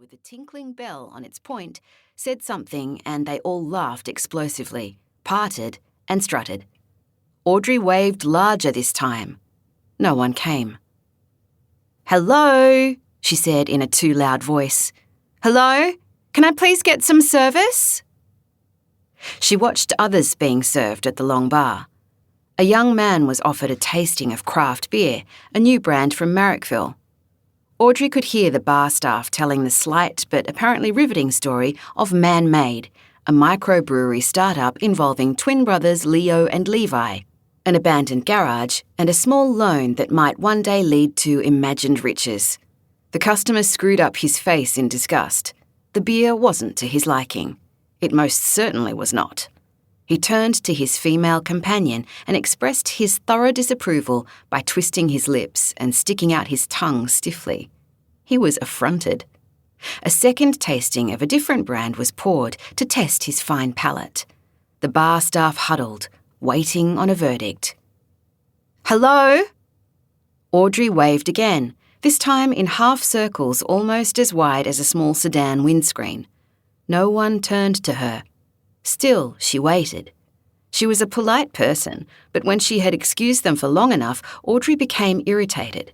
with a tinkling bell on its point, said something and they all laughed explosively, parted and strutted. Audrey waved larger this time. No one came. "Hello," she said in a too loud voice. "Hello? Can I please get some service?" She watched others being served at the long bar. A young man was offered a tasting of craft beer, a new brand from Marrickville. Audrey could hear the bar staff telling the slight but apparently riveting story of Man-Made, a microbrewery startup involving twin brothers Leo and Levi, an abandoned garage, and a small loan that might one day lead to imagined riches. The customer screwed up his face in disgust. The beer wasn't to his liking. It most certainly was not. He turned to his female companion and expressed his thorough disapproval by twisting his lips and sticking out his tongue stiffly. He was affronted. A second tasting of a different brand was poured to test his fine palate. The bar staff huddled, waiting on a verdict. "Hello?" Audrey waved again, this time in half circles almost as wide as a small sedan windscreen. No one turned to her. Still, she waited. She was a polite person, but when she had excused them for long enough, Audrey became irritated.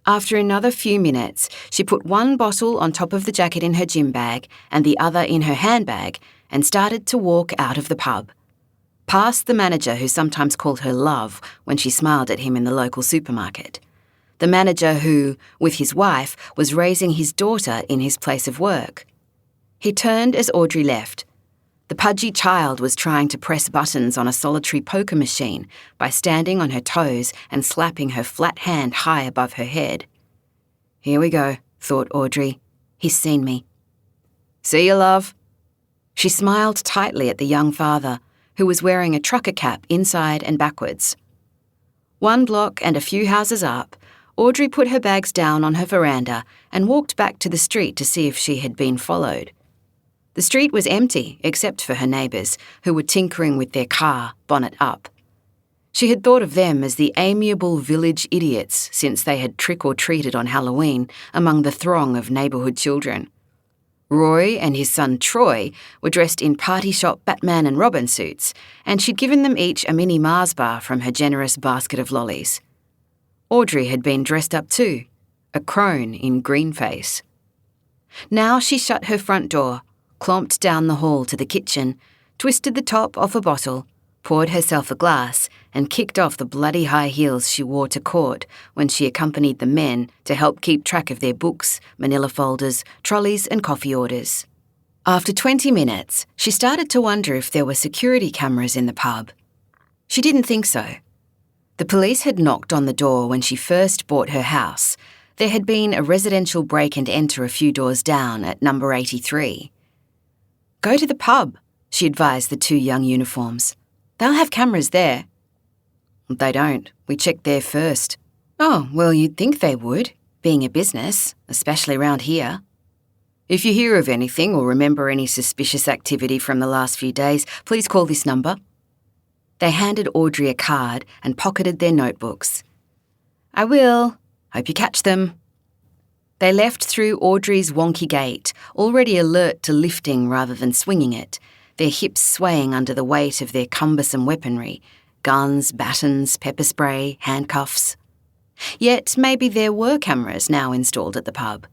After another few minutes, she put one bottle on top of the jacket in her gym bag and the other in her handbag and started to walk out of the pub. Past the manager who sometimes called her Love when she smiled at him in the local supermarket. The manager who, with his wife, was raising his daughter in his place of work. He turned as Audrey left. The pudgy child was trying to press buttons on a solitary poker machine by standing on her toes and slapping her flat hand high above her head. "Here we go," thought Audrey. "He's seen me." "See you, love." She smiled tightly at the young father, who was wearing a trucker cap inside and backwards. One block and a few houses up, Audrey put her bags down on her veranda and walked back to the street to see if she had been followed. The street was empty, except for her neighbours, who were tinkering with their car, bonnet up. She had thought of them as the amiable village idiots since they had trick-or-treated on Halloween among the throng of neighbourhood children. Roy and his son Troy were dressed in party shop Batman and Robin suits, and she'd given them each a mini Mars bar from her generous basket of lollies. Audrey had been dressed up too, a crone in green face. Now she shut her front door, clomped down the hall to the kitchen, twisted the top off a bottle, poured herself a glass, and kicked off the bloody high heels she wore to court when she accompanied the men to help keep track of their books, manila folders, trolleys and coffee orders. After 20 minutes, she started to wonder if there were security cameras in the pub. She didn't think so. The police had knocked on the door when she first bought her house. There had been a residential break and enter a few doors down at number 83. "Go to the pub," she advised the two young uniforms. "They'll have cameras there." "They don't. We checked there first." "Oh, well, you'd think they would, being a business, especially around here." "If you hear of anything or remember any suspicious activity from the last few days, please call this number." They handed Audrey a card and pocketed their notebooks. "I will. Hope you catch them." They left through Audrey's wonky gate, already alert to lifting rather than swinging it, their hips swaying under the weight of their cumbersome weaponry, guns, batons, pepper spray, handcuffs. Yet maybe there were cameras now installed at the pub.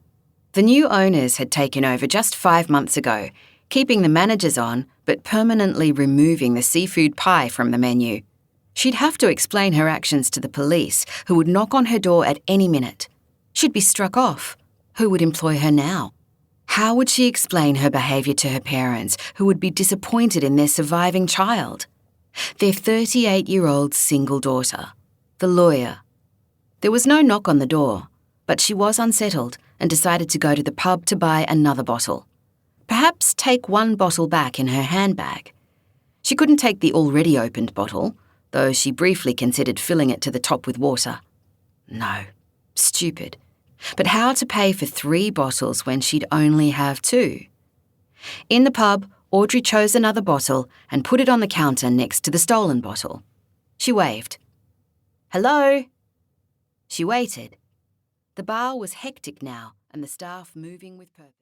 The new owners had taken over just 5 months ago, keeping the managers on but permanently removing the seafood pie from the menu. She'd have to explain her actions to the police, who would knock on her door at any minute. She'd be struck off. Who would employ her now? How would she explain her behaviour to her parents, who would be disappointed in their surviving child? Their 38-year-old single daughter. The lawyer. There was no knock on the door, but she was unsettled and decided to go to the pub to buy another bottle. Perhaps take one bottle back in her handbag. She couldn't take the already opened bottle, though she briefly considered filling it to the top with water. No. Stupid. But how to pay for 3 bottles when she'd only have 2? In the pub, Audrey chose another bottle and put it on the counter next to the stolen bottle. She waved. "Hello?" She waited. The bar was hectic now and the staff moving with purpose.